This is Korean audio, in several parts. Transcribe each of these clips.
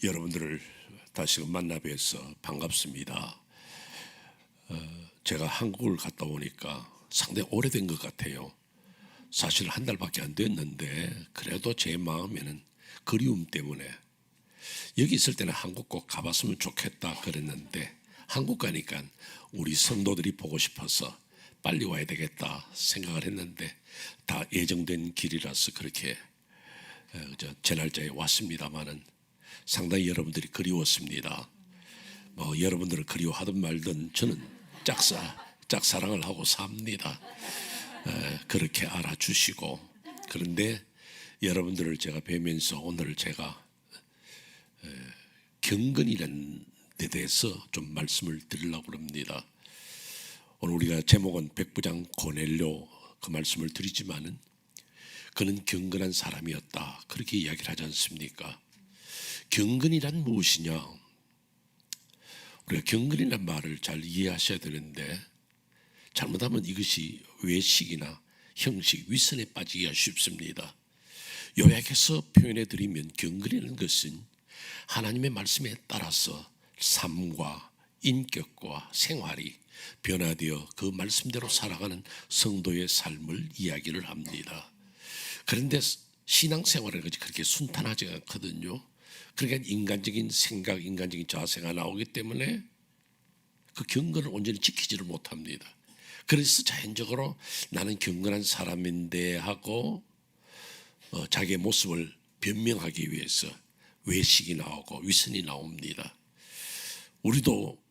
여러분들을 다시금 만나 뵈서 반갑습니다. 제가 한국을 갔다 오니까 상당히 오래된 것 같아요. 사실 한 달밖에 안 됐는데 그래도 제 마음에는 그리움 때문에 여기 있을 때는 한국 꼭 가봤으면 좋겠다 그랬는데 한국 가니까 우리 성도들이 보고 싶어서 빨리 와야 되겠다 생각을 했는데 다 예정된 길이라서 그렇게 제 날짜에 왔습니다마는 상당히 여러분들이 그리웠습니다. 여러분들을 그리워하든 말든 저는 짝사랑을 하고 삽니다. 그렇게 알아주시고, 그런데 여러분들을 제가 뵈면서 오늘 제가 경건이라는 데 대해서 좀 말씀을 드리려고 합니다. 오늘 우리가 제목은 백부장 고넬료 그 말씀을 드리지만은 그는 경건한 사람이었다 그렇게 이야기를 하지 않습니까? 경건이란 무엇이냐? 우리가 경건이란 말을 잘 이해하셔야 되는데 잘못하면 이것이 외식이나 형식, 위선에 빠지기가 쉽습니다. 요약해서 표현해 드리면 경건이라는 것은 하나님의 말씀에 따라서 삶과 인격과 생활이 변화되어 그 말씀대로 살아가는 성도의 삶을 이야기를 합니다. 그런데 신앙생활은 그렇게 순탄하지 않거든요. 그러니까 인간적인 생각, 인간적인 자세가 나오기 때문에 그 경건을 온전히 지키지를 못합니다. 그래서 자연적으로 나는 경건한 사람인데 하고 자기의 모습을 변명하기 위해서 외식이 나오고 위선이 나옵니다. 우리도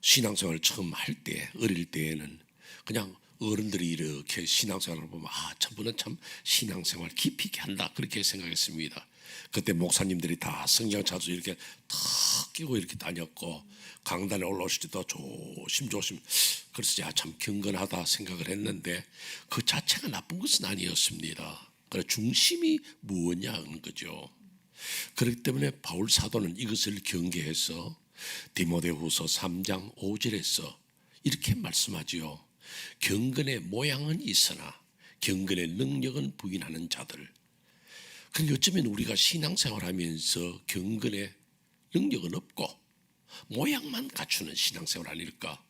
신앙생활을 처음 할 때, 어릴 때에는 그냥 어른들이 이렇게 신앙생활을 보면 저분은 참 신앙생활 깊이 있게 한다 그렇게 생각했습니다. 그때 목사님들이 다 성경 자주 이렇게 탁 끼고 이렇게 다녔고 강단에 올라오실 때도 조심조심 그래서 참 경건하다 생각을 했는데 그 자체가 나쁜 것은 아니었습니다. 그래 중심이 무엇냐는 거죠. 그렇기 때문에 바울 사도는 이것을 경계해서 디모데후서 3장 5절에서 이렇게 말씀하지요. 경건의 모양은 있으나 경건의 능력은 부인하는 자들. 그러니까 어쩌면 우리가 신앙생활하면서 경건의 능력은 없고 모양만 갖추는 신앙생활 아닐까.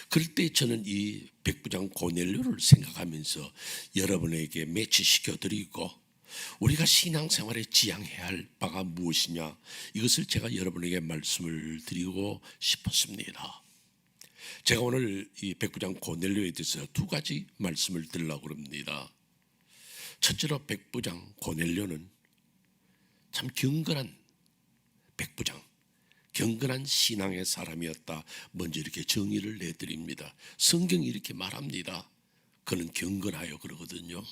그럴 때 저는 이 백부장 고넬료를 생각하면서 여러분에게 매치시켜 드리고 우리가 신앙생활에 지향해야 할 바가 무엇이냐 이것을 제가 여러분에게 말씀을 드리고 싶었습니다. 제가 오늘 이 백부장 고넬료에 대해서 두 가지 말씀을 드리려고 합니다. 첫째로 백부장 고넬료는 참 경건한 백부장, 경건한 신앙의 사람이었다. 먼저 이렇게 정의를 내드립니다. 성경이 이렇게 말합니다. 그는 경건하여 그러거든요.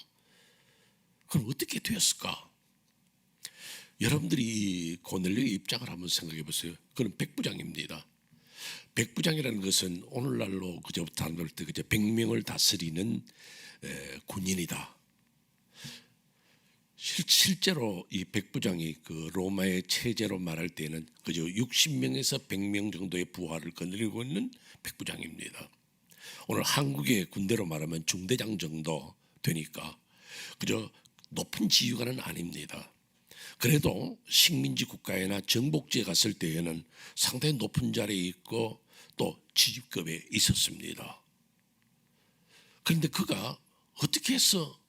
그럼 어떻게 되었을까? 여러분들이 이 고넬료의 입장을 한번 생각해 보세요. 그는 백부장입니다. 백부장이라는 것은 오늘날로 그저부터 할 때 100명을 다스리는 군인이다. 실제로 이 백부장이 그 로마의 체제로 말할 때는 그저 60명에서 100명 정도의 부하를 거느리고 있는 백부장입니다. 오늘 한국의 군대로 말하면 중대장 정도 되니까 그저 높은 지휘관은 아닙니다. 그래도 식민지 국가에나 정복지에 갔을 때에는 상당히 높은 자리에 있고 또 지휘급에 있었습니다. 그런데 그가 어떻게 해서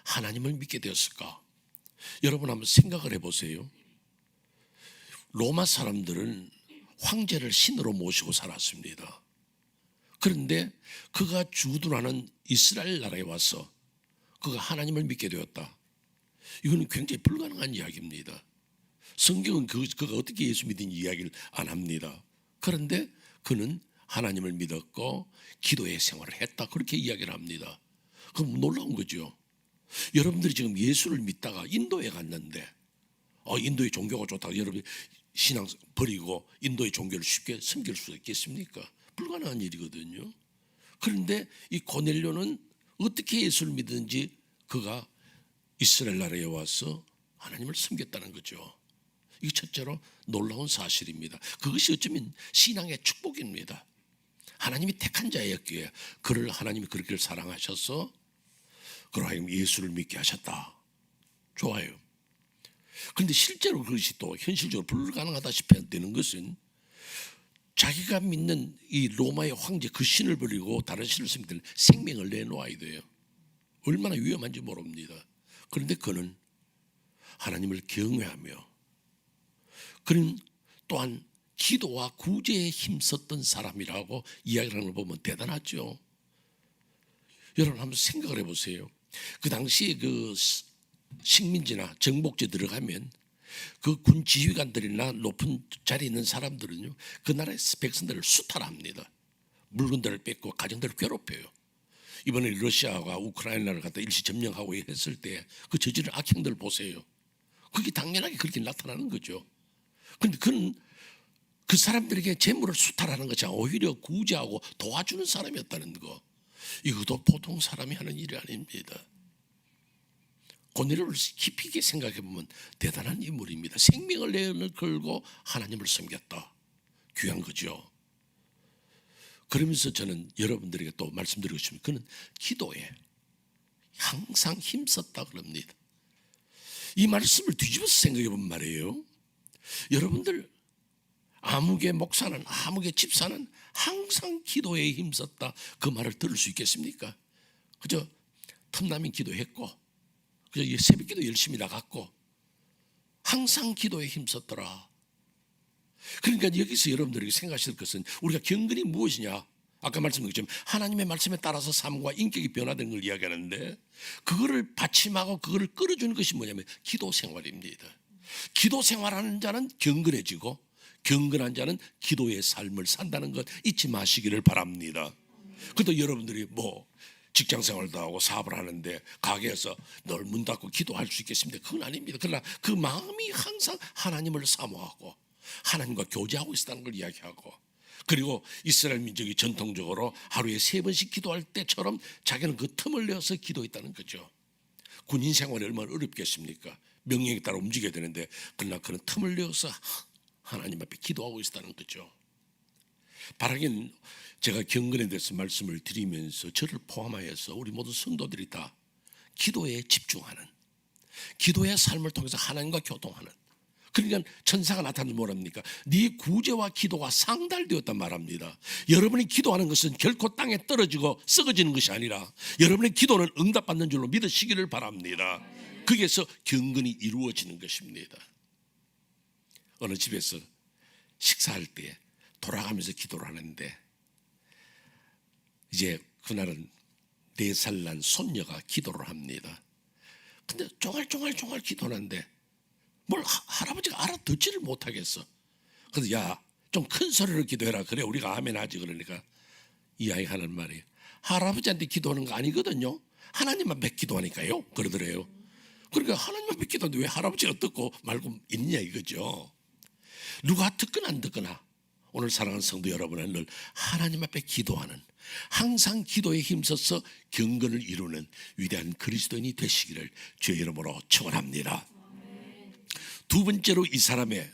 하나님을 믿게 되었을까? 여러분 한번 생각을 해보세요. 로마 사람들은 황제를 신으로 모시고 살았습니다. 그런데 그가 주둔하는 이스라엘 나라에 와서 그가 하나님을 믿게 되었다. 이거는 굉장히 불가능한 이야기입니다. 성경은 그가 어떻게 예수 믿은 이야기를 안 합니다. 그런데 그는 하나님을 믿었고 기도의 생활을 했다 그렇게 이야기를 합니다. 그럼 놀라운 거죠. 여러분들이 지금 예수를 믿다가 인도에 갔는데 인도의 종교가 좋다고 여러분이 신앙 버리고 인도의 종교를 쉽게 섬길 수 있겠습니까? 불가능한 일이거든요. 그런데 이 고넬료는 어떻게 예수를 믿든지 그가 이스라엘 나라에 와서 하나님을 섬겼다는 거죠. 이게 첫째로 놀라운 사실입니다. 그것이 어쩌면 신앙의 축복입니다. 하나님이 택한 자였기에 그를 하나님이 그렇게 사랑하셔서 그로 하여금 예수를 믿게 하셨다. 좋아요. 그런데 실제로 그것이 또 현실적으로 불가능하다시피 되는 것은 자기가 믿는 이 로마의 황제 그 신을 버리고 다른 신을 섬기는 생명을 내놓아야 돼요. 얼마나 위험한지 모릅니다. 그런데 그는 하나님을 경외하며 그는 또한 기도와 구제에 힘썼던 사람이라고 이야기를 하는 걸 보면 대단하죠. 여러분 한번 생각을 해보세요. 그 당시에 그 식민지나 정복지에 들어가면 그 군 지휘관들이나 높은 자리에 있는 사람들은요, 그 나라의 백성들을 수탈합니다. 물건들을 뺏고 가정들을 괴롭혀요. 이번에 러시아가 우크라이나를 갖다 일시 점령하고 했을 때 그 저지른 악행들 보세요. 그게 당연하게 그렇게 나타나는 거죠. 그런데 그는 그 사람들에게 재물을 수탈하는 것이 오히려 구제하고 도와주는 사람이었다는 거. 이것도 보통 사람이 하는 일이 아닙니다. 고넬료를 깊이 있게 생각해 보면 대단한 인물입니다. 생명을 내걸고 하나님을 섬겼다. 귀한 거죠. 그러면서 저는 여러분들에게 또 말씀드리고 싶습니다. 그는 기도에 항상 힘썼다 그럽니다. 이 말씀을 뒤집어서 생각해 보면 말이에요. 여러분들 아무개 목사는 아무개 집사는 항상 기도에 힘썼다 그 말을 들을 수 있겠습니까? 그저 틈나면 기도했고 그저 새벽기도 열심히 나갔고 항상 기도에 힘썼더라. 그러니까 여기서 여러분들에게 생각하실 것은 우리가 경건이 무엇이냐? 아까 말씀드린 것처럼 하나님의 말씀에 따라서 삶과 인격이 변화되는 걸 이야기하는데 그거를 받침하고 그거를 끌어주는 것이 뭐냐면 기도 생활입니다. 기도 생활하는 자는 경건해지고 경건한 자는 기도의 삶을 산다는 것 잊지 마시기를 바랍니다. 그래도 여러분들이 뭐 직장 생활도 하고 사업을 하는데 가게에서 늘 문 닫고 기도할 수 있겠습니까? 그건 아닙니다. 그러나 그 마음이 항상 하나님을 사모하고 하나님과 교제하고 있다는 걸 이야기하고 그리고 이스라엘 민족이 전통적으로 하루에 3번씩 기도할 때처럼 자기는 그 틈을 내어서 기도했다는 거죠. 군인 생활이 얼마나 어렵겠습니까? 명령에 따라 움직여야 되는데 그러나 그는 틈을 내어서 하나님 앞에 기도하고 있다는 거죠. 바라긴 제가 경건에 대해서 말씀을 드리면서 저를 포함하여서 우리 모든 성도들이 다 기도에 집중하는 기도의 삶을 통해서 하나님과 교통하는 그러니까 천사가 나타나서 뭐랍니까? 네 구제와 기도가 상달되었단 말합니다. 여러분이 기도하는 것은 결코 땅에 떨어지고 썩어지는 것이 아니라 여러분의 기도는 응답받는 줄로 믿으시기를 바랍니다. 거기에서 경건이 이루어지는 것입니다. 어느 집에서 식사할 때 돌아가면서 기도를 하는데 이제 그날은 4살 난 손녀가 기도를 합니다. 근데 종알종알 기도하는데 뭘 할아버지가 알아듣지를 못하겠어. 그래서 야, 좀 큰 소리로 기도해라. 그래 우리가 아멘 하지. 그러니까 이 아이가 하는 말이 할아버지한테 기도하는 거 아니거든요. 하나님 앞에 기도하니까요. 그러더래요. 그러니까 하나님 앞에 기도하는데 왜 할아버지가 듣고 말고 있냐 이거죠. 누가 듣거나 안 듣거나 오늘 사랑하는 성도 여러분은 늘 하나님 앞에 기도하는 항상 기도에 힘써서 경건을 이루는 위대한 그리스도인이 되시기를 주의 이름으로 축원합니다. 두 번째로 이 사람의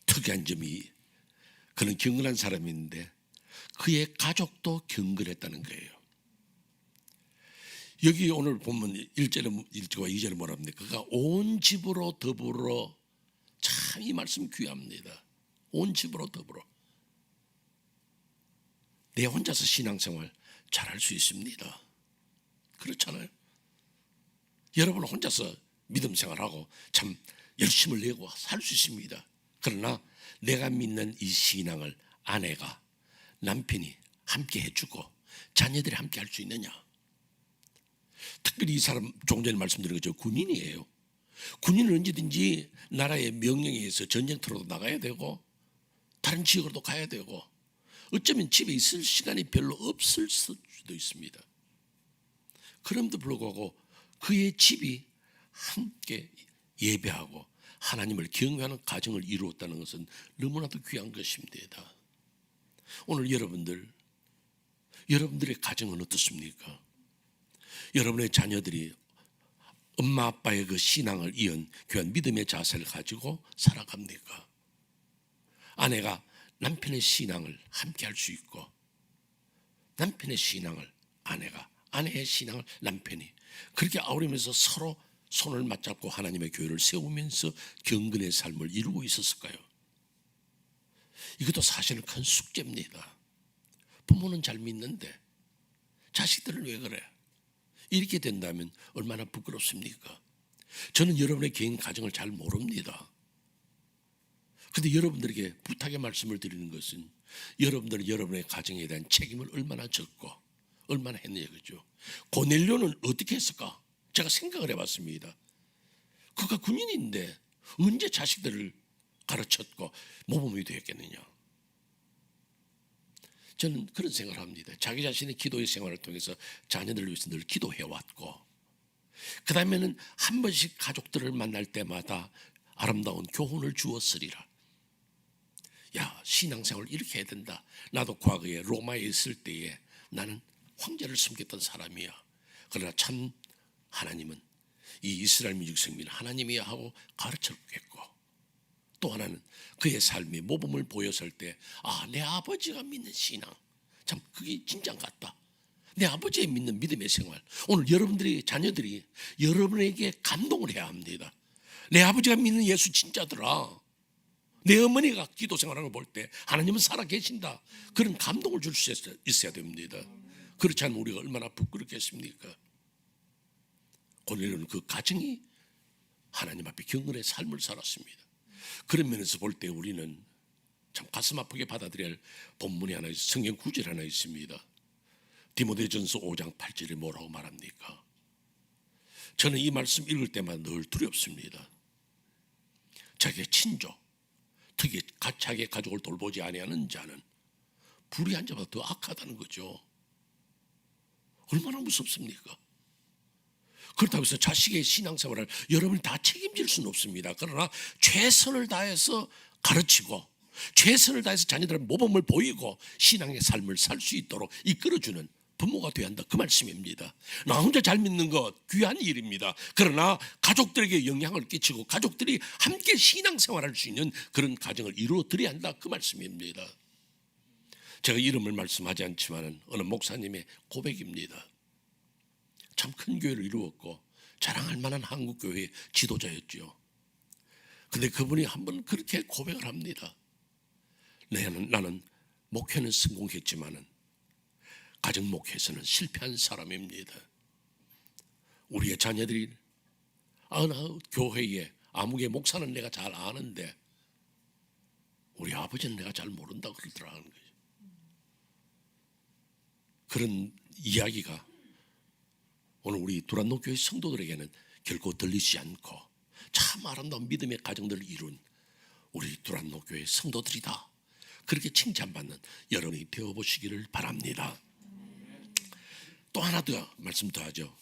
특이한 점이 그는 경건한 사람인데 그의 가족도 경건했다는 거예요. 여기 오늘 보면 1절과 2절에 뭐랍니까? 그가 온 집으로 더불어 참 이 말씀 귀합니다. 온 집으로 더불어 내 혼자서 신앙생활 잘할 수 있습니다. 그렇잖아요. 여러분 혼자서 믿음 생활하고 참 열심을 내고 살 수 있습니다. 그러나 내가 믿는 이 신앙을 아내가 남편이 함께 해주고 자녀들이 함께 할 수 있느냐. 특별히 이 사람 조금 전에 말씀드린 거죠. 군인이에요. 군인은 언제든지 나라의 명령에 의해서 전쟁터로도 나가야 되고 다른 지역으로도 가야 되고 어쩌면 집에 있을 시간이 별로 없을 수도 있습니다. 그럼에도 불구하고 그의 집이 함께 예배하고 하나님을 경외하는 가정을 이루었다는 것은 너무나도 귀한 것입니다. 오늘 여러분들의 가정은 어떻습니까? 여러분의 자녀들이 엄마 아빠의 그 신앙을 이은 귀한 믿음의 자세를 가지고 살아갑니까? 아내가 남편의 신앙을 함께 할 수 있고 남편의 신앙을 아내가 아내의 신앙을 남편이 그렇게 아우르면서 서로 손을 맞잡고 하나님의 교회를 세우면서 경건의 삶을 이루고 있었을까요? 이것도 사실은 큰 숙제입니다. 부모는 잘 믿는데 자식들은 왜 그래? 이렇게 된다면 얼마나 부끄럽습니까? 저는 여러분의 개인 가정을 잘 모릅니다. 그런데 여러분들에게 부탁의 말씀을 드리는 것은 여러분들은 여러분의 가정에 대한 책임을 얼마나 졌고 얼마나 했느냐, 그죠? 고넬료는 어떻게 했을까? 제가 생각을 해봤습니다. 그가 군인인데 언제 자식들을 가르쳤고 모범이 되었겠느냐? 저는 그런 생각을 합니다. 자기 자신의 기도의 생활을 통해서 자녀들을 위해서 늘 기도해왔고, 그 다음에는 한 번씩 가족들을 만날 때마다 아름다운 교훈을 주었으리라. 야, 신앙생활 이렇게 해야 된다. 나도 과거에 로마에 있을 때에 나는 황제를 섬겼던 사람이야. 그러나 참 하나님은 이 이스라엘 민족 성민 하나님이야 하고 가르쳤겠고, 또 하나는 그의 삶의 모범을 보였을 때, 아, 내 아버지가 믿는 신앙, 참 그게 진짜 같다. 내 아버지의 믿는 믿음의 생활. 오늘 여러분들이, 자녀들이 여러분에게 감동을 해야 합니다. 내 아버지가 믿는 예수 진짜더라. 내 어머니가 기도 생활하는 걸 볼 때 하나님은 살아계신다. 그런 감동을 줄 수 있어야 됩니다. 그렇지 않으면 우리가 얼마나 부끄럽겠습니까? 고넬료는 그 가정이 하나님 앞에 경건의 삶을 살았습니다. 그런 면에서 볼 때 우리는 참 가슴 아프게 받아들여야 할 본문이 하나 있습니다. 성경 구절 하나 있습니다. 디모데전서 5장 8절에 뭐라고 말합니까? 저는 이 말씀 읽을 때마다 늘 두렵습니다. 자기의 친족, 특히 자기의 가족을 돌보지 아니하는 자는 불의한 자보다 더 악하다는 거죠. 얼마나 무섭습니까? 그렇다고 해서 자식의 신앙생활을 여러분이 다 책임질 수는 없습니다. 그러나 최선을 다해서 가르치고 최선을 다해서 자녀들의 모범을 보이고 신앙의 삶을 살 수 있도록 이끌어주는 부모가 되어야 한다, 그 말씀입니다. 나 혼자 잘 믿는 것 귀한 일입니다. 그러나 가족들에게 영향을 끼치고 가족들이 함께 신앙생활할 수 있는 그런 가정을 이루어 드려야 한다, 그 말씀입니다. 제가 이름을 말씀하지 않지만 어느 목사님의 고백입니다. 참 큰 교회를 이루었고 자랑할 만한 한국교회의 지도자였죠. 그런데 그분이 한번 그렇게 고백을 합니다. 나는 목회는 성공했지만 가정 목회에서는 실패한 사람입니다. 우리의 자녀들이 어느 교회에 아무개 목사는 내가 잘 아는데 우리 아버지는 내가 잘 모른다고 그러더라는 거죠. 그런 이야기가 오늘 우리 두란노 교회 성도들에게는 결코 들리지 않고 참 아름다운 믿음의 가정들을 이룬 우리 두란노 교회 성도들이다, 그렇게 칭찬받는 여러분이 되어보시기를 바랍니다. 또 하나 더 말씀 더 하죠.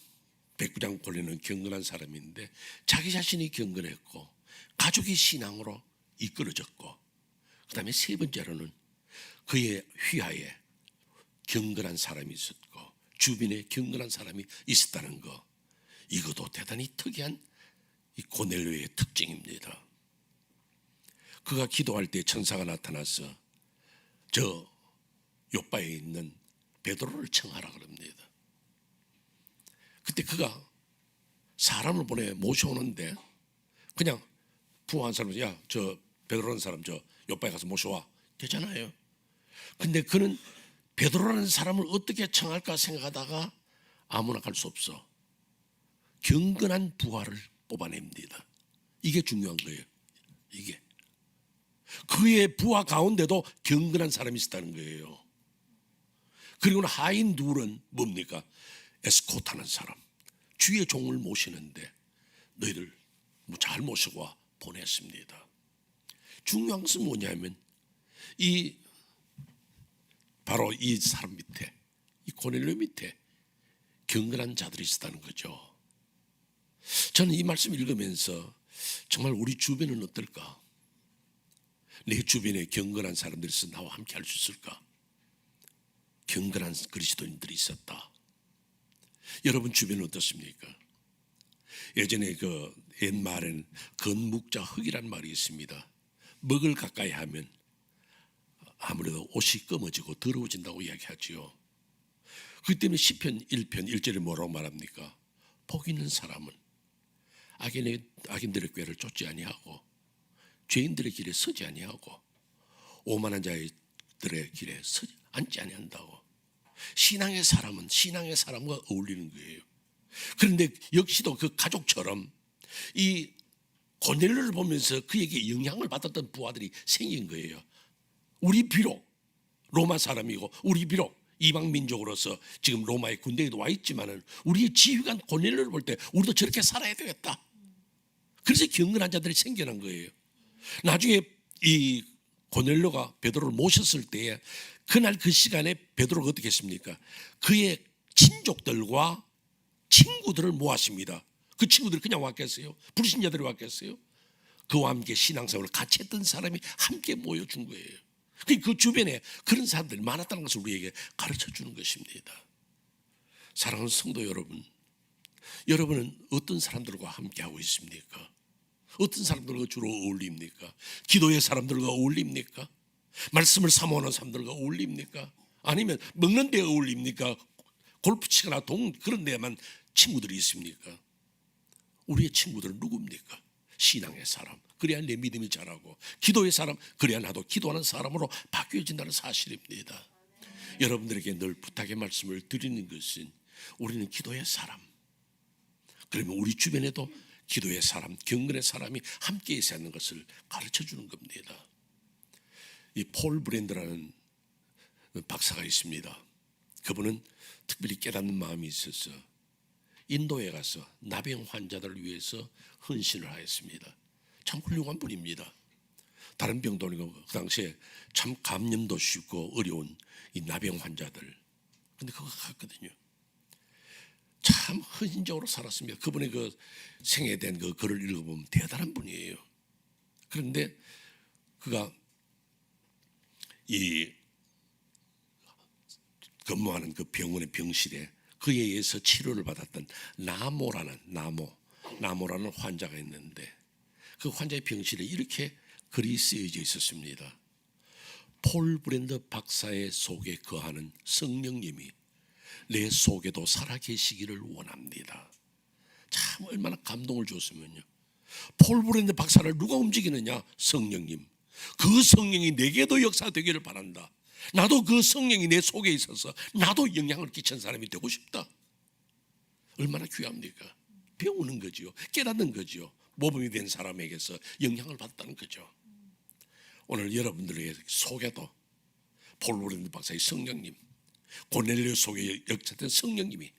백부장 고넬료는 경건한 사람인데 자기 자신이 경건했고 가족이 신앙으로 이끌어졌고, 그 다음에 세 번째로는 그의 휘하에 경건한 사람이 있었고 주변에 경건한 사람이 있었다는 거, 이것도 대단히 특이한 이 고넬료의 특징입니다. 그가 기도할 때 천사가 나타나서 저 요바에 있는 베드로를 청하라 그럽니다. 그때 그가 사람을 보내 모셔오는데 그냥 부한 사람, 야, 저 베드로라는 사람 저 요바에 가서 모셔와 되잖아요. 근데 그는 베드로라는 사람을 어떻게 청할까 생각하다가 아무나 갈 수 없어 경건한 부하를 뽑아냅니다. 이게 중요한 거예요. 이게 그의 부하 가운데도 경건한 사람이 있었다는 거예요. 그리고 하인 둘은 뭡니까? 에스코트하는 사람, 주의 종을 모시는데 너희들 잘 모시고 와 보냈습니다. 중요한 것은 뭐냐면 바로 이 사람 밑에, 이 고넬료 밑에 경건한 자들이 있었다는 거죠. 저는 이 말씀 읽으면서 정말 우리 주변은 어떨까? 내 주변에 경건한 사람들이 있어 나와 함께 할 수 있을까? 경건한 그리스도인들이 있었다. 여러분 주변은 어떻습니까? 예전에 그 옛말에는 건묵자 흙이란 말이 있습니다. 먹을 가까이 하면 아무래도 옷이 검어지고 더러워진다고 이야기하지요. 그 때문에 시편 1편 1절에 뭐라고 말합니까? 복 있는 사람은 악인들의 꾀를 쫓지 아니하고 죄인들의 길에 서지 아니하고 오만한 자들의 길에 서지 앉지 아니한다고. 신앙의 사람은 신앙의 사람과 어울리는 거예요. 그런데 역시도 그 가족처럼 이 고넬료를 보면서 그에게 영향을 받았던 부하들이 생긴 거예요. 우리 비록 로마 사람이고 우리 비록 이방 민족으로서 지금 로마의 군대에도 와 있지만은 우리의 지휘관 고넬료를 볼 때 우리도 저렇게 살아야 되겠다. 그래서 경건한 자들이 생겨난 거예요. 나중에 이 고넬료가 베드로를 모셨을 때에 그날 그 시간에 베드로가 어떻게 했습니까? 그의 친족들과 친구들을 모았습니다. 그 친구들이 그냥 왔겠어요? 불신자들이 왔겠어요? 그와 함께 신앙생활을 같이 했던 사람이 함께 모여준 거예요. 그 주변에 그런 사람들이 많았다는 것을 우리에게 가르쳐 주는 것입니다. 사랑하는 성도 여러분, 여러분은 어떤 사람들과 함께 하고 있습니까? 어떤 사람들과 주로 어울립니까? 기도의 사람들과 어울립니까? 말씀을 사모하는 사람들과 어울립니까? 아니면 먹는 데 어울립니까? 골프 치거나 그런 데만 친구들이 있습니까? 우리의 친구들은 누굽니까? 신앙의 사람, 그래야 내 믿음이 자라고, 기도의 사람, 그래야 나도 기도하는 사람으로 바뀌어진다는 사실입니다. 여러분들에게 늘 부탁의 말씀을 드리는 것은 우리는 기도의 사람, 그러면 우리 주변에도 기도의 사람, 경건의 사람이 함께 있어야 하는 것을 가르쳐 주는 겁니다. 이 폴 브랜드라는 박사가 있습니다. 그분은 특별히 깨닫는 마음이 있어서 인도에 가서 나병 환자들을 위해서 헌신을 하였습니다. 참 훌륭한 분입니다. 다른 병도 아니고 그 당시에 참 감염도 쉽고 어려운 이 나병 환자들, 근데 그거 갔거든요. 참 헌신적으로 살았습니다. 그분의 그 생애에 대한 그 글을 읽어보면 대단한 분이에요. 그런데 그가 이 근무하는 그 병원의 병실에 그에 의해서 치료를 받았던 나모라는 환자가 있는데 그 환자의 병실에 이렇게 글이 쓰여져 있었습니다. 폴 브랜드 박사의 속에 거하는 성령님이 내 속에도 살아계시기를 원합니다. 참 얼마나 감동을 줬으면요. 폴 브랜드 박사를 누가 움직이느냐? 성령님. 그 성령이 내게도 역사되기를 바란다. 나도 그 성령이 내 속에 있어서 나도 영향을 끼친 사람이 되고 싶다. 얼마나 귀합니까? 배우는 거지요. 깨닫는 거지요. 모범이 된 사람에게서 영향을 받았다는 거죠. 오늘 여러분들의 속에도 폴 브랜드 박사의 성령님, 고넬료 속에 역사된 성령님이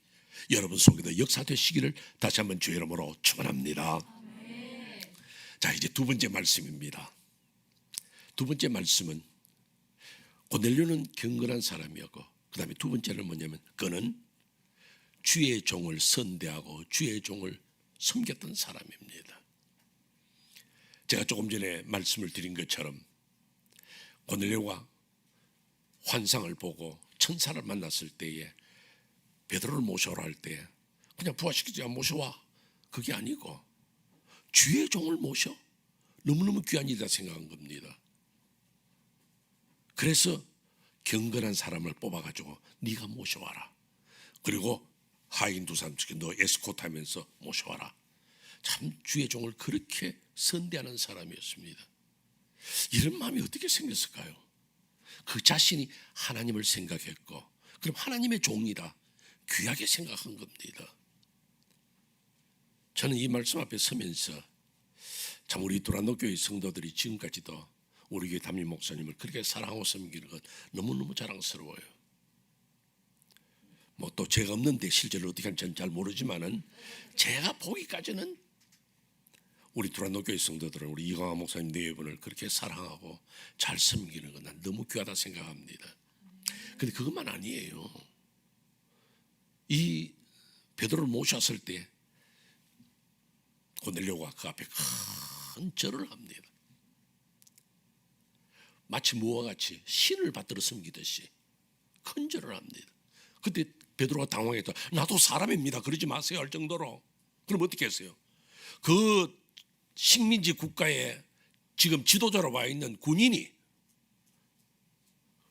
여러분 속에도 역사되시기를 다시 한번 주의 이름으로 축원합니다. 자, 이제 두 번째 말씀입니다. 두 번째 말씀은 고넬료는 경건한 사람이었고, 그 다음에 두 번째는 뭐냐면 그는 주의 종을 선대하고 주의 종을 섬겼던 사람입니다. 제가 조금 전에 말씀을 드린 것처럼 고넬료가 환상을 보고 천사를 만났을 때에 베드로를 모셔오라 할 때 그냥 부하시키지 않고 모셔와, 그게 아니고 주의 종을 모셔, 너무너무 귀한 일이다 생각한 겁니다. 그래서 경건한 사람을 뽑아가지고 네가 모셔와라. 그리고 하인 두 사람 중에 너 에스코트하면서 모셔와라. 참 주의 종을 그렇게 선대하는 사람이었습니다. 이런 마음이 어떻게 생겼을까요? 그 자신이 하나님을 생각했고, 그럼 하나님의 종이다, 귀하게 생각한 겁니다. 저는 이 말씀 앞에 서면서 참 우리 두란노 교회 성도들이 지금까지도 우리 교회 담임 목사님을 그렇게 사랑하고 섬기는 것 너무너무 자랑스러워요. 뭐 또 제가 없는데 실제로 어떻게 하는지 저는 잘 모르지만은 제가 보기까지는 우리 두란노 교회 성도들은 우리 이광화 목사님 네 분을 그렇게 사랑하고 잘 섬기는 건 난 너무 귀하다 생각합니다. 근데 그것만 아니에요. 이 베드로를 모셨을 때 고넬료가 그 앞에 큰 절을 합니다. 마치 무와 같이 신을 받들어 섬기듯이 큰 절을 합니다. 그때 베드로가 당황했다. 나도 사람입니다, 그러지 마세요 할 정도로. 그럼 어떻게 했어요? 그 식민지 국가에 지금 지도자로 와 있는 군인이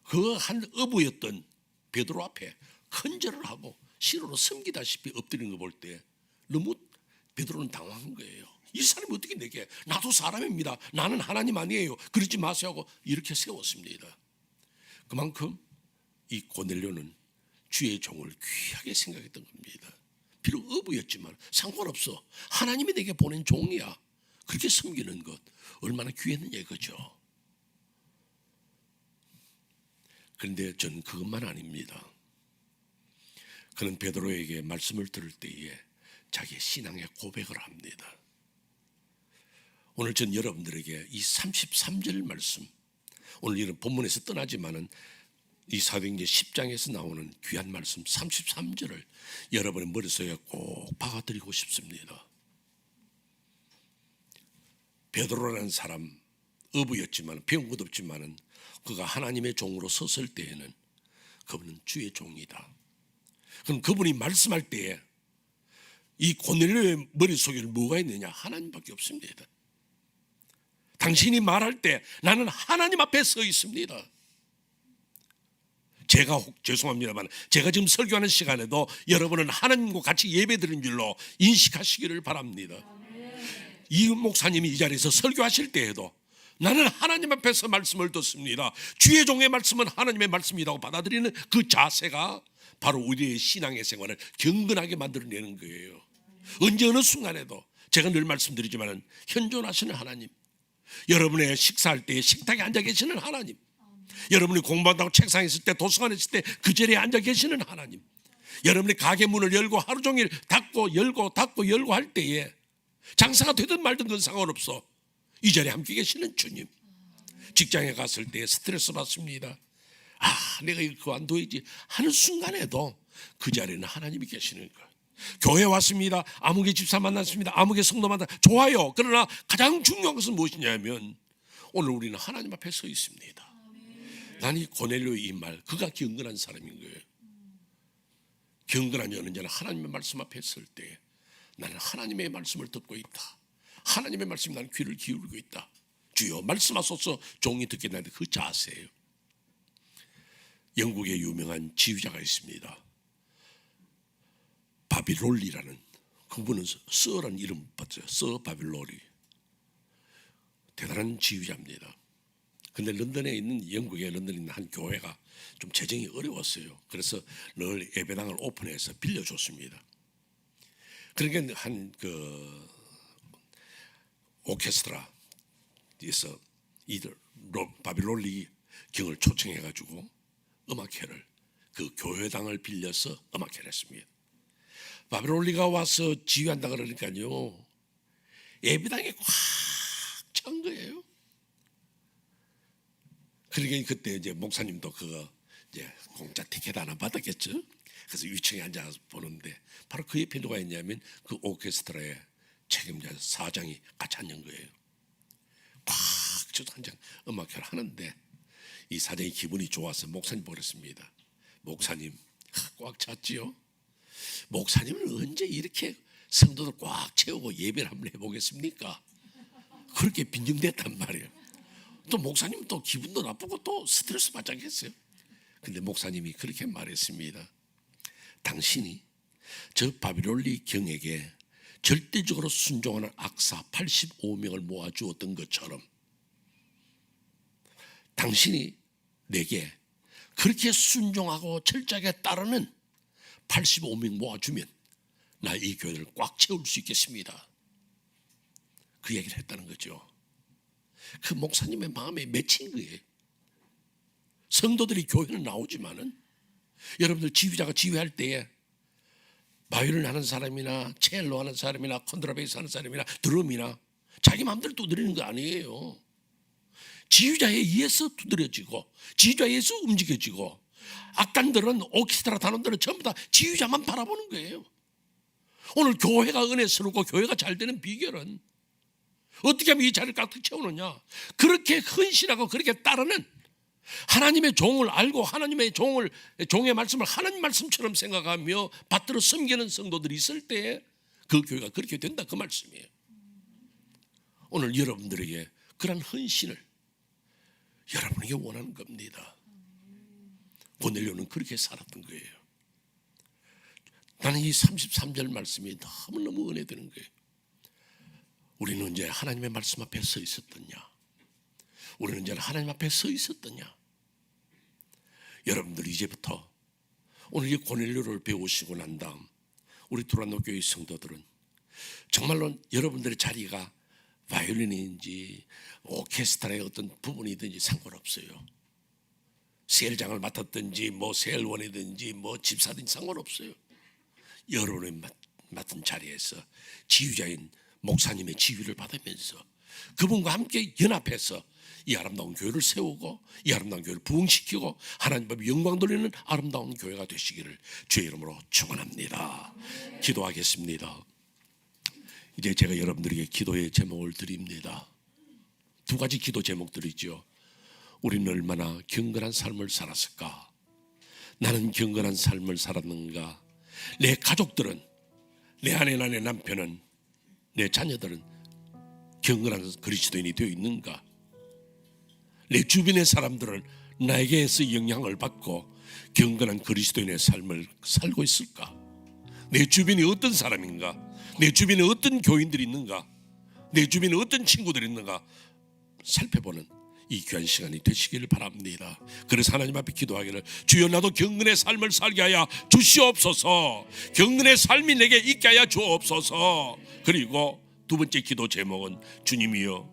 그 한 어부였던 베드로 앞에 큰 절을 하고 신으로 섬기다시피 엎드리는 거 볼 때 너무 베드로는 당황한 거예요. 이 사람이 어떻게 내게, 나도 사람입니다, 나는 하나님 아니에요, 그러지 마세요 하고 이렇게 세웠습니다. 그만큼 이 고넬료는 주의 종을 귀하게 생각했던 겁니다. 비록 어부였지만 상관없어, 하나님이 내게 보낸 종이야, 그렇게 섬기는 것 얼마나 귀했느냐 이거죠. 그런데 저는 그것만 아닙니다. 그는 베드로에게 말씀을 들을 때에 자기의 신앙의 고백을 합니다. 오늘 전 여러분들에게 이 33절 말씀, 오늘 이런 본문에서 떠나지만은 이 사도행전 10장에서 나오는 귀한 말씀 33절을 여러분의 머릿속에 꼭 박아드리고 싶습니다. 베드로라는 사람 어부였지만 배운 것 없지만은 그가 하나님의 종으로 섰을 때에는 그분은 주의 종이다. 그럼 그분이 말씀할 때에 이 고넬료의 머릿속에 뭐가 있느냐? 하나님밖에 없습니다. 당신이 말할 때 나는 하나님 앞에 서 있습니다. 제가 죄송합니다만 제가 지금 설교하는 시간에도 여러분은 하나님과 같이 예배드린 줄로 인식하시기를 바랍니다. 이 목사님이 이 자리에서 설교하실 때에도 나는 하나님 앞에서 말씀을 듣습니다, 주의 종의 말씀은 하나님의 말씀이라고 받아들이는 그 자세가 바로 우리의 신앙의 생활을 경건하게 만들어내는 거예요. 언제 어느 순간에도 제가 늘 말씀드리지만 현존하시는 하나님, 여러분의 식사할 때 식탁에 앉아 계시는 하나님, 여러분이 공부한다고 책상에 있을 때 도서관에 있을 때 그 자리에 앉아 계시는 하나님, 여러분이 가게 문을 열고 하루 종일 닫고 열고 닫고 열고 할 때에 장사가 되든 말든 그건 상관없어, 이 자리에 함께 계시는 주님. 직장에 갔을 때 스트레스 받습니다, 내가 이거 그만둬야지 하는 순간에도 그 자리에는 하나님이 계시는 거예요. 교회 왔습니다, 아무개 집사 만났습니다, 아무개 성도 만났, 좋아요. 그러나 가장 중요한 것은 무엇이냐면 오늘 우리는 하나님 앞에 서 있습니다. 난 이 고넬료의 이 말, 그가 경건한 사람인 거예요. 경건한 여는 자는 하나님의 말씀 앞에 설 때 나는 하나님의 말씀을 듣고 있다, 하나님의 말씀에 나는 귀를 기울이고 있다, 주여 말씀하소서 종이 듣겠나니 그 자세예요. 영국의 유명한 지휘자가 있습니다. 바빌롤리라는, 그분은 서라는 이름 봤죠. 서 바빌롤리. 대단한 지휘자입니다. 근데 런던에 있는, 영국의 런던에 있는 한 교회가 좀 재정이 어려웠어요. 그래서 늘 예배당을 오픈해서 빌려줬습니다. 그러니까 한 오케스트라에서 이들 바빌롤리 경을 초청해가지고 음악회를, 그 교회당을 빌려서 음악회를 했습니다. 바빌롤리가 와서 지휘한다 그러니까요, 예배당이 꽉 찬 거예요. 그러니까 그때 이제 목사님도 그거 이제 공짜 티켓 하나 받았겠죠. 그래서 위층에 앉아서 보는데 바로 그 옆에 누가 있냐면 그 오케스트라의 책임자 사장이 같이 앉은 거예요. 꽉 쳐서 한 장 음악회를 하는데 이 사장이 기분이 좋아서 목사님 보냈습니다. 목사님, 꽉 찼지요? 목사님은 언제 이렇게 성도들 꽉 채우고 예배를 한번 해보겠습니까? 그렇게 빈정댔단 말이에요. 또 목사님은 또 기분도 나쁘고 또 스트레스 받지 않겠어요? 근데 목사님이 그렇게 말했습니다. 당신이 저 바빌롤리 경에게 절대적으로 순종하는 악사 85명을 모아주었던 것처럼 당신이 내게 그렇게 순종하고 철저하게 따르는 85명 모아주면 나 이 교회를 꽉 채울 수 있겠습니다. 그 얘기를 했다는 거죠. 그 목사님의 마음에 맺힌 거예요. 성도들이 교회는 나오지만은 여러분들 지휘자가 지휘할 때에 바이올린 하는 사람이나 첼로 하는 사람이나 컨트라베이스 하는 사람이나 드럼이나 자기 마음대로 두드리는 거 아니에요. 지휘자에 의해서 두드려지고 지휘자에 의해서 움직여지고, 악단들은, 오케스트라 단원들은 전부 다 지휘자만 바라보는 거예요. 오늘 교회가 은혜스럽고 교회가 잘 되는 비결은 어떻게 하면 이 자리를 가득 채우느냐, 그렇게 헌신하고 그렇게 따르는 하나님의 종을 알고 하나님의 종의 말씀을 하나님 말씀처럼 생각하며 받들어 섬기는 성도들이 있을 때 그 교회가 그렇게 된다, 그 말씀이에요. 오늘 여러분들에게 그런 헌신을 여러분에게 원하는 겁니다. 고넬료는 그렇게 살았던 거예요. 나는 이 33절 말씀이 너무너무 은혜되는 거예요. 우리는 언제 하나님의 말씀 앞에 서 있었더냐? 우리는 언제 하나님 앞에 서 있었더냐? 여러분들 이제부터 오늘 이 고넬료를 배우시고 난 다음 우리 두란노 교회 성도들은 정말로 여러분들의 자리가 바이올린인지 오케스트라의 어떤 부분이든지 상관없어요. 세일장을 맡았든지 세일원이든지 집사든지 상관없어요. 여러분이 맡은 자리에서 지휘자인 목사님의 지휘를 받으면서 그분과 함께 연합해서 이 아름다운 교회를 세우고 이 아름다운 교회를 부흥시키고 하나님 앞에 영광 돌리는 아름다운 교회가 되시기를 주의 이름으로 축원합니다. 기도하겠습니다. 이제 제가 여러분들에게 기도의 제목을 드립니다. 두 가지 기도 제목들이죠. 우리는 얼마나 경건한 삶을 살았을까? 나는 경건한 삶을 살았는가? 내 가족들은, 내 아내나 내 남편은, 내 자녀들은 경건한 그리스도인이 되어 있는가? 내 주변의 사람들은 나에게서 영향을 받고 경건한 그리스도인의 삶을 살고 있을까? 내 주변이 어떤 사람인가? 내 주변에 어떤 교인들이 있는가? 내 주변에 어떤 친구들이 있는가? 살펴보는 이 귀한 시간이 되시기를 바랍니다. 그래서 하나님 앞에 기도하기를 주여 나도 경건의 삶을 살게 하여 주시옵소서. 경건의 삶이 내게 있게 하여 주옵소서. 그리고 두 번째 기도 제목은 주님이여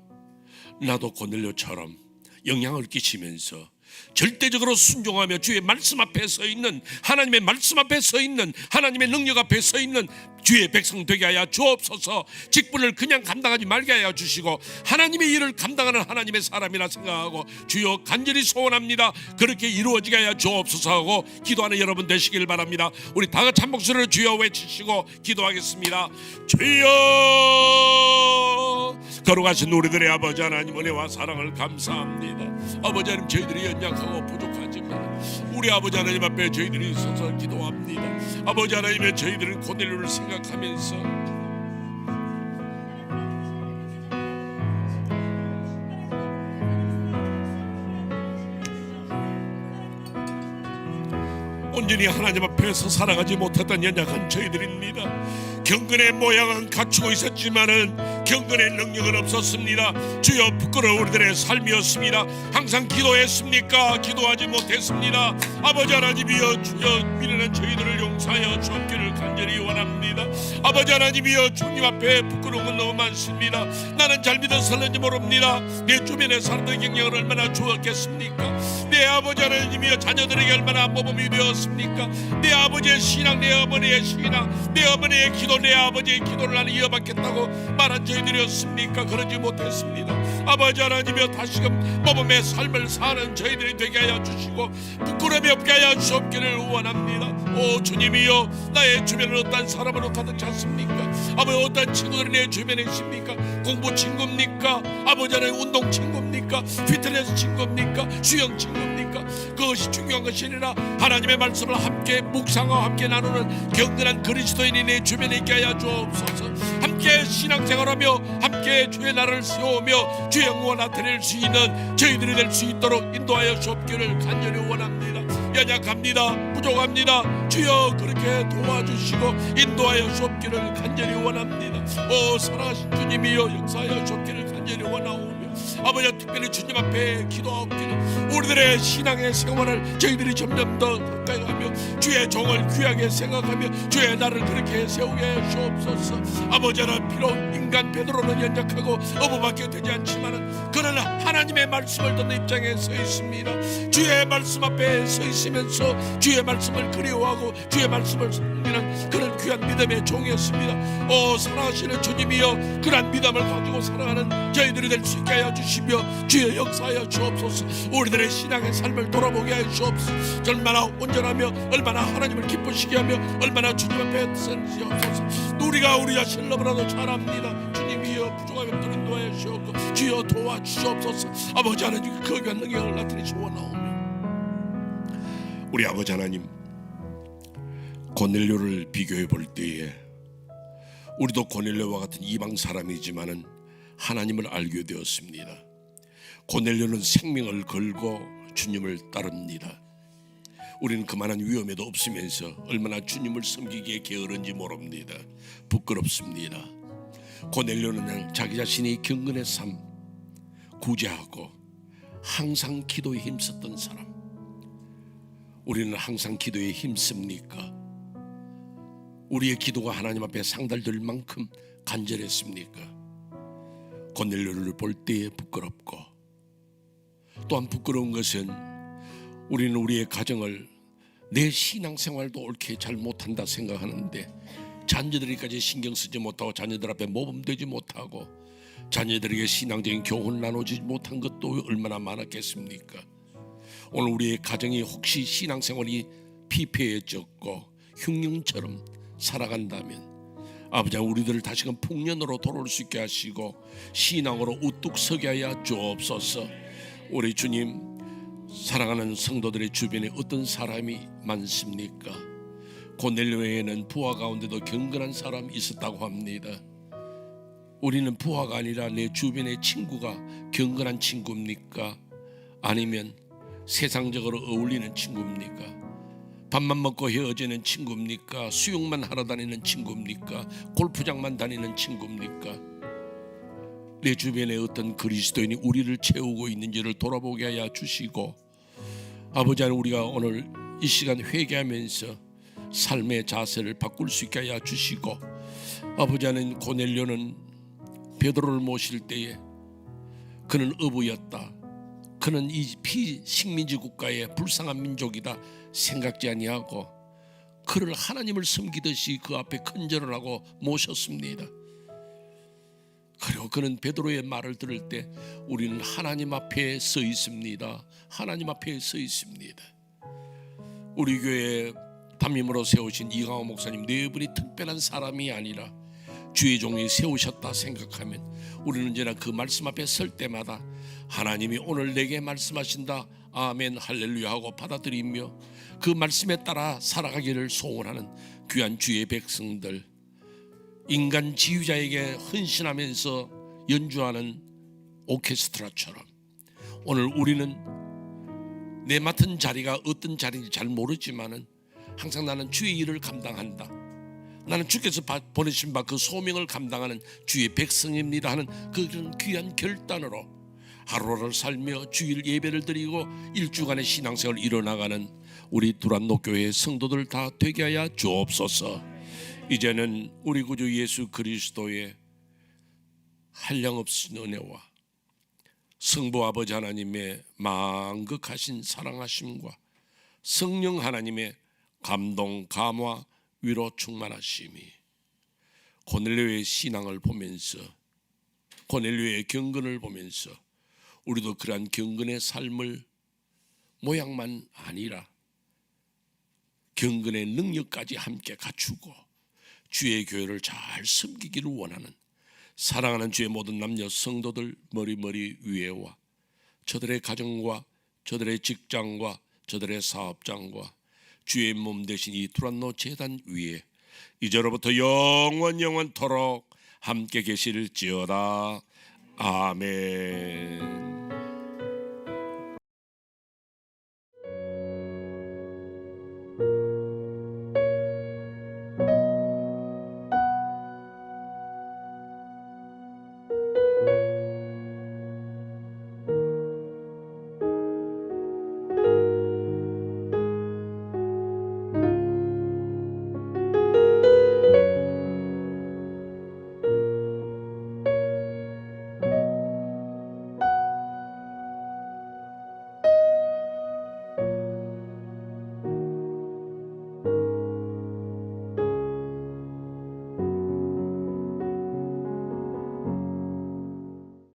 나도 고넬료처럼 영향을 끼치면서 절대적으로 순종하며 주의 말씀 앞에 서 있는, 하나님의 말씀 앞에 서 있는, 하나님의 능력 앞에 서 있는 주의 백성 되게 하여 주옵소서. 직분을 그냥 감당하지 말게 하여 주시고 하나님의 일을 감당하는 하나님의 사람이라 생각하고 주여 간절히 소원합니다. 그렇게 이루어지게 하여 주옵소서 하고 기도하는 여러분 되시길 바랍니다. 우리 다 같이 한 목소리로 주여 외치시고 기도하겠습니다. 주여 거룩하신 우리들의 아버지 하나님 은혜와 사랑을 감사합니다. 아버지 하나님 저희들이 연약하고 부족하지만 우리 아버지 하나님 앞에 저희들이 서서 기도합니다. 아버지 하나님의 저희들은 고넬료를 생각하면서 온전히 하나님 앞에서 살아가지 못했던 연약한 저희들입니다. 경건의 모양은 갖추고 있었지만은 경건의 능력은 없었습니다. 주여 부끄러운 우리들의 삶이었습니다. 항상 기도했습니까? 기도하지 못했습니다. 아버지 하나님이여 주여 미련한 저희들을 용서하여 주옵기를 간절히 원합니다. 아버지 하나님이여 주님 앞에 부끄러운 건 너무 많습니다. 나는 잘 믿어서는지 모릅니다. 내 주변의 사람들의 영향을 얼마나 주었겠습니까? 내 아버지 하나님이여 자녀들에게 얼마나 모범이 되었습니까? 내 아버지의 신앙, 내 어머니의 신앙, 내 어머니의 기도, 내 아버지의 기도를 나는 이어받겠다고 말한 저희들이었습니까? 그러지 못했습니다. 아버지 하나님이여 다시금 모범의 삶을 사는 저희들이 되게 하여 주시고 부끄러움이 없게 하여 주옵기를 원합니다. 오 주님이여 나의 주변은 어떤 사람으로 가득 찼습니까? 아버지 어떤 친구들이 내 주변에 있습니까? 공부 친구입니까? 아버지 하나님 운동 친구입니까? 피트니스 친구입니까? 수영 친구입니까? 그것이 중요한 것이 아니라 하나님의 말씀을 함께 묵상하고 함께 나누는 경건한 그리스도인이 내 주변에 있게 하여 주옵소서. 함께 신앙생활하며 함께 주의 나라를 세우며 주의 영광을 나타낼 수 있는 저희들이 될 수 있도록 인도하여 주옵기를 간절히 원합니다. 연약합니다. 부족합니다. 주여 그렇게 도와주시고 인도하여 주옵기를 간절히 원합니다. 오 사랑하신 주님이여 역사하여 주옵기를 간절히 원하오며 아버지 특별히 주님 앞에 기도하옵기를 우리들의 신앙의 생활을 저희들이 점점 더 가까이 가며 주의 종을 귀하게 생각하며 주의 나를 그렇게 세우게 하시옵소서. 아버지 하나님 비록 인간 베드로는 연약하고 어부밖에 되지 않지만 그는 하나님의 말씀을 듣는 입장에 서 있습니다. 주의 말씀 앞에 서 있으면서 주의 말씀을 그리워하고 주의 말씀을 섬기는 그런 귀한 믿음의 종이었습니다. 오 사랑하시는 주님이여 그런 믿음을 가지고 살아가는 저희들이 될 수 있게 하여 주시며 주의 역사하여 주옵소서. 우리들의 신앙의 삶을 돌아보게 하여 주옵소서. 얼마나 온전하며 얼마나 하나님을 기쁘시게 하며 얼마나 주님 앞에 선지옵소서. 우리가 우리 자신을 너무나도 잘 압니다. 주님이여 부족함이 없도록 인도하여 주옵소서. 주여 도와주시옵소서. 아버지 하나님 그 귀한 능력을 나타내시고 원하오며 우리 아버지 하나님 고넬료를 비교해 볼 때에 우리도 고넬료와 같은 이방 사람이지만은 하나님을 알게 되었습니다. 고넬료는 생명을 걸고 주님을 따릅니다. 우리는 그만한 위험에도 없으면서 얼마나 주님을 섬기기에 게으른지 모릅니다. 부끄럽습니다. 고넬료는 자기 자신이 경건의 삶, 구제하고 항상 기도에 힘썼던 사람. 우리는 항상 기도에 힘씁니까? 우리의 기도가 하나님 앞에 상달될 만큼 간절했습니까? 고넬료를 볼 때에 부끄럽고, 또한 부끄러운 것은 우리는 우리의 가정을, 내 신앙생활도 옳게 잘 못한다 생각하는데 자녀들에게까지 신경 쓰지 못하고 자녀들 앞에 모범되지 못하고 자녀들에게 신앙적인 교훈을 나눠주지 못한 것도 얼마나 많았겠습니까? 오늘 우리의 가정이 혹시 신앙생활이 피폐해졌고 흉령처럼 살아간다면 아버지, 우리들을 다시금 풍년으로 돌아올 수 있게 하시고 신앙으로 우뚝 서게 하여 주옵소서. 우리 주님, 사랑하는 성도들의 주변에 어떤 사람이 많습니까? 고넬료에는 부하 가운데도 경건한 사람이 있었다고 합니다. 우리는 부하가 아니라 내 주변의 친구가 경건한 친구입니까? 아니면 세상적으로 어울리는 친구입니까? 밥만 먹고 헤어지는 친구입니까? 수영만 하러 다니는 친구입니까? 골프장만 다니는 친구입니까? 내 주변에 어떤 그리스도인이 우리를 채우고 있는지를 돌아보게 하여 주시고, 아버지 하나님, 우리가 오늘 이 시간 회개하면서 삶의 자세를 바꿀 수 있게 하여 주시고, 아버지 하나님, 고넬료는 베드로를 모실 때에 그는 어부였다, 그는 이 피식민지 국가의 불쌍한 민족이다 생각지 아니하고 그를 하나님을 섬기듯이 그 앞에 큰절을 하고 모셨습니다. 그리고 그는 베드로의 말을 들을 때 우리는 하나님 앞에 서 있습니다. 하나님 앞에 서 있습니다. 우리 교회 담임으로 세우신 이강호 목사님 네 분이 특별한 사람이 아니라 주의 종이 세우셨다 생각하면 우리는 언제나 그 말씀 앞에 설 때마다 하나님이 오늘 내게 말씀하신다, 아멘 할렐루야 하고 받아들이며 그 말씀에 따라 살아가기를 소원하는 귀한 주의 백성들, 인간 지휘자에게 헌신하면서 연주하는 오케스트라처럼 오늘 우리는 내 맡은 자리가 어떤 자리인지 잘 모르지만은 항상 나는 주의 일을 감당한다, 나는 주께서 보내신 바 그 소명을 감당하는 주의 백성입니다 하는 그런 귀한 결단으로 하루를 살며 주일 예배를 드리고 일주간의 신앙생활을 이뤄나가는 우리 두란노 교회 성도들 다 되게 하여 주옵소서. 이제는 우리 구주 예수 그리스도의 한량없으신 은혜와 성부 아버지 하나님의 만극하신 사랑하심과 성령 하나님의 감동, 감화, 위로 충만하심이 고넬료의 신앙을 보면서, 고넬료의 경건을 보면서 우리도 그러한 경건의 삶을 모양만 아니라 경건의 능력까지 함께 갖추고 주의 교회를 잘 섬기기를 원하는 사랑하는 주의 모든 남녀 성도들 머리 위에와 저들의 가정과 저들의 직장과 저들의 사업장과 주의 몸 되신 이 두란노 제단 위에 이제로부터 영원토록 함께 계실지어다. 아멘.